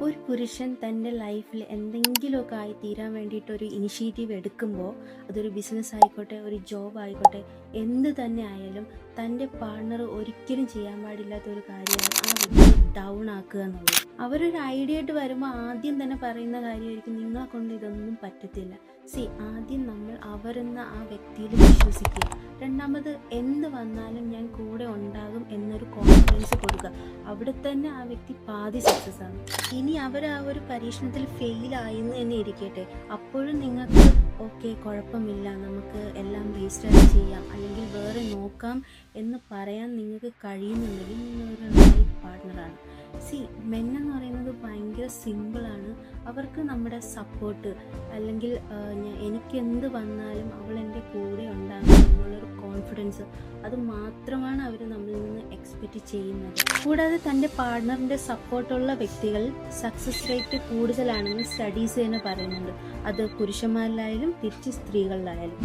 ഒരു പുരുഷൻ തൻ്റെ ലൈഫിൽ എന്തെങ്കിലുമൊക്കെ ആയി തീരാൻ വേണ്ടിയിട്ട് ഒരു ഇനിഷ്യേറ്റീവ് എടുക്കുമ്പോൾ, അതൊരു ബിസിനസ് ആയിക്കോട്ടെ, ഒരു ജോബ് ആയിക്കോട്ടെ, എന്ത് തന്നെ ആയാലും തൻ്റെ പാർട്ണർ ഒരിക്കലും ചെയ്യാൻ പാടില്ലാത്ത ഒരു കാര്യമാണ് ആ വ്യക്തി ഡൗൺ ആക്കുക എന്നുള്ളത്. അവരൊരു ഐഡിയ ആയിട്ട് വരുമ്പോൾ ആദ്യം തന്നെ പറയുന്ന കാര്യമായിരിക്കും, നിങ്ങളെ കൊണ്ട് ഇതൊന്നും പറ്റത്തില്ല. ആദ്യം നമ്മൾ അവരെന്ന ആ വ്യക്തിയിൽ വിശ്വസിക്കുക. രണ്ടാമത്, എന്ത് വന്നാലും ഞാൻ കൂടെ ഉണ്ടാകും എന്നൊരു കോൺഫിഡൻസ് കൊടുക്കുക. അവിടെ തന്നെ ആ വ്യക്തി പാതി സക്സസ് ആണ്. ഇനി അവർ ആ ഒരു പരീക്ഷണത്തിൽ ഫെയിലായെന്ന് തന്നെ ഇരിക്കട്ടെ, അപ്പോഴും നിങ്ങൾക്ക് ഓക്കെ, കുഴപ്പമില്ല, നമുക്ക് എല്ലാം വേസ്റ്റായി ചെയ്യാം, അല്ലെങ്കിൽ വേറെ നോക്കാം എന്ന് പറയാൻ നിങ്ങൾക്ക് കഴിയുന്നുണ്ടെങ്കിൽ നിങ്ങളൊരു റൈറ്റ് പാർട്ട്ണറാണ്. മെന്നെന്ന് പറയുന്നത് ഭയങ്കര സിമ്പിളാണ്. അവർക്ക് നമ്മുടെ സപ്പോർട്ട്, അല്ലെങ്കിൽ എനിക്ക് എന്ത് വന്നാലും അവൾ എൻ്റെ കൂടെ ഉണ്ടാകും എന്നുള്ളൊരു കോൺഫിഡൻസ്, അത് മാത്രമാണ് അവർ നമ്മളിൽ നിന്ന് എക്സ്പെക്റ്റ് ചെയ്യുന്നത്. കൂടാതെ തൻ്റെ പാർട്ട്ണറിൻ്റെ സപ്പോർട്ടുള്ള വ്യക്തികൾ സക്സസ് റേറ്റ് കൂടുതലാണെന്ന് സ്റ്റഡീസ് തന്നെ പറയുന്നുണ്ട്. അത് പുരുഷന്മാരിലായാലും തിരിച്ച് സ്ത്രീകളിലായാലും.